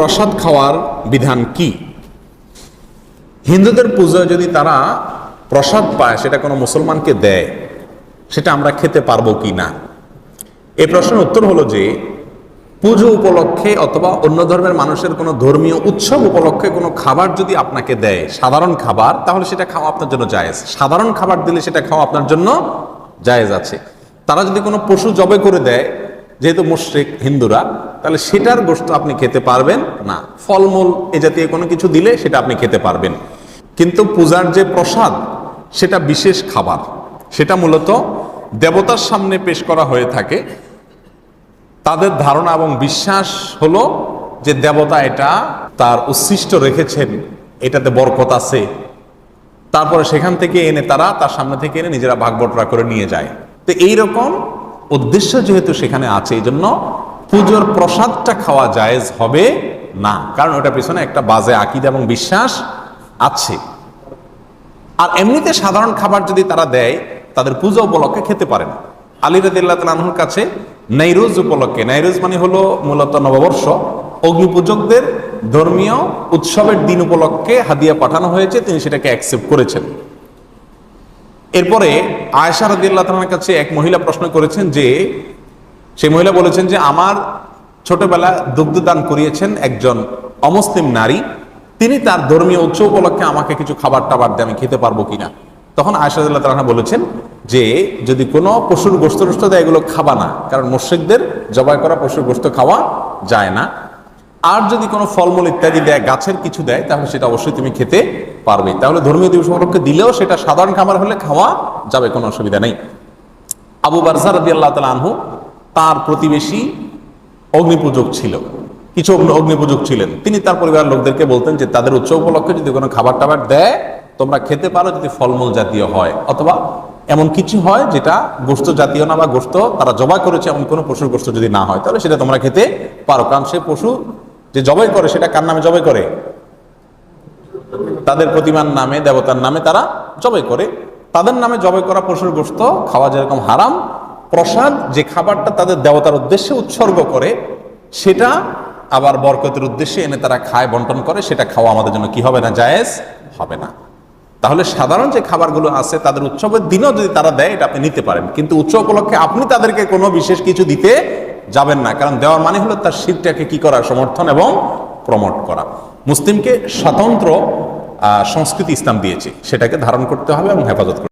প্রসাদ খাওয়ার বিধান কি? হিন্দুদের পুজোয় যদি তারা প্রসাদ পায়, সেটা কোনো মুসলমানকে দেয়, সেটা আমরা খেতে পারবো কি না? এই প্রশ্নের উত্তর হলো যে পুজো উপলক্ষে অথবা অন্য ধর্মের মানুষের কোনো ধর্মীয় উৎসব উপলক্ষে কোনো খাবার যদি আপনাকে দেয়, সাধারণ খাবার, তাহলে সেটা খাওয়া আপনার জন্য জায়েজ। সাধারণ খাবার দিলে সেটা খাওয়া আপনার জন্য জায়েজ আছে। তারা যদি কোনো পশু জবে করে দেয়, যেহেতু মুশরিক হিন্দুরা, তাহলে সেটার গোশত আপনি খেতে পারবেন না। ফলমূল এ জাতীয় কোনো কিছু দিলে সেটা আপনি খেতে পারবেন। কিন্তু পূজার যে প্রসাদ, সেটা বিশেষ খাবার, সেটা মূলত দেবতার সামনে পেশ করা হয়ে থাকে। তাদের ধারণা এবং বিশ্বাস হলো যে দেবতা এটা তার উচ্ছিষ্ট রেখেছেন, এটাতে বরকত আছে। তারপরে সেখান থেকে এনে তারা তার সামনে থেকে এনে নিজেরা ভাগ বটরা করে নিয়ে যায়। তো এইরকম উদ্দেশ্য যেহেতু সেখানে আছে, এই জন্য পুজোর প্রসাদটা খাওয়া জায়েজ হবে না, কারণ ওটার পিছনে একটা বাজে আকীদা এবং বিশ্বাস আছে। আর এমনিতে সাধারণ খাবার যদি তারা দেয়, তাদের পূজা উপলক্ষে খেতে পারে না। আলী রাদিয়াল্লাহু তাআলা আনহুর কাছে নাইরোজ উপলক্ষে, নাইরোজ মানে হলো মূলত নববর্ষ, অগ্নিপূজকদের ধর্মীয় উৎসবের দিন উপলক্ষে হাদিয়া পাঠানো হয়েছে, তিনি সেটাকে অ্যাকসেপ্ট করেছেন। এরপরে আয়েশা রাদিয়াল্লাহু তাআলার কাছে এক মহিলা প্রশ্ন করেছেন, যে সেই মহিলা বলেছেন যে আমার ছোটবেলা দুগ্ধদান করিয়েছেন একজন অমুসলিম নারী, তিনি তার ধর্মীয় উৎসব উপলক্ষে আমাকে কিছু খাবার টাবার দিয়ে আমি খেতে পারবো কিনা। তখন আয়েশা রাদিয়াল্লাহু তাআলা বলেছেন যে যদি কোনো পশুর গোশত টোস্ত দেয়, এগুলো খাবা না, কারণ মুশরিকদের জবাই করা পশুর গোশত খাওয়া যায় না। আর যদি কোনো ফলমূল ইত্যাদি দেয়, গাছের কিছু দেয়, তাহলে সেটা অবশ্যই তুমি খেতে পারবে। তাহলে ধর্মীয় দিবস উপলক্ষে দিলেও সেটা সাধারণ খাবার হলে খাওয়া যাবে, কোনো অসুবিধা নেই। আবু বারজা রাদিয়াল্লাহু তাআলা আনহু, তার প্রতিবেশী অগ্নিপূজক ছিল, কিছু অগ্নিপূজক ছিলেন। তিনি তার পরিবারের লোকদেরকে বলতেন যে তাদের উৎসব উপলক্ষে যদি কোনো খাবার টাবার দেয়, তোমরা খেতে পারো, যদি ফলমূল জাতীয় হয় অথবা এমন কিছু হয় যেটা গোশত জাতীয় না, বা গোশত তারা জবাই করেছে এমন কোনো পশুর গোশত যদি না হয়, তাহলে সেটা তোমরা খেতে পারো। কারণ সে পশু যে জবাই করে, সেটা কার নামে জবাই করে? তাদের প্রতিমার নামে, দেবতার নামে তারা জবাই করে। তাদের নামে জবাই করা পশুর গোশত খাওয়া যেরকম হারাম, প্রসাদ যে খাবারটা তাদের দেবতার উদ্দেশ্যে উৎসর্গ করে, সেটা আবার বরকতের উদ্দেশ্যে এনে তারা খায়, বন্টন করে, সেটা খাওয়া আমাদের জন্য কি হবে না? জায়েজ হবে না। তাহলে সাধারণ যে খাবারগুলো আছে তাদের উৎসবের দিনও যদি তারা দেয়, এটা আপনি নিতে পারেন, কিন্তু উৎসব উপলক্ষে আপনি তাদেরকে কোনো বিশেষ কিছু দিতে যাবেন না, কারণ দেওয়ার মানে হলো তার শিরটাকে কি করা? সমর্থন এবং প্রমোট করা। মুসলিমকে স্বতন্ত্র সংস্কৃতি ইসলাম দিয়েছে, সেটাকে ধারণ করতে হবে এবং হেফাজত করতে হবে।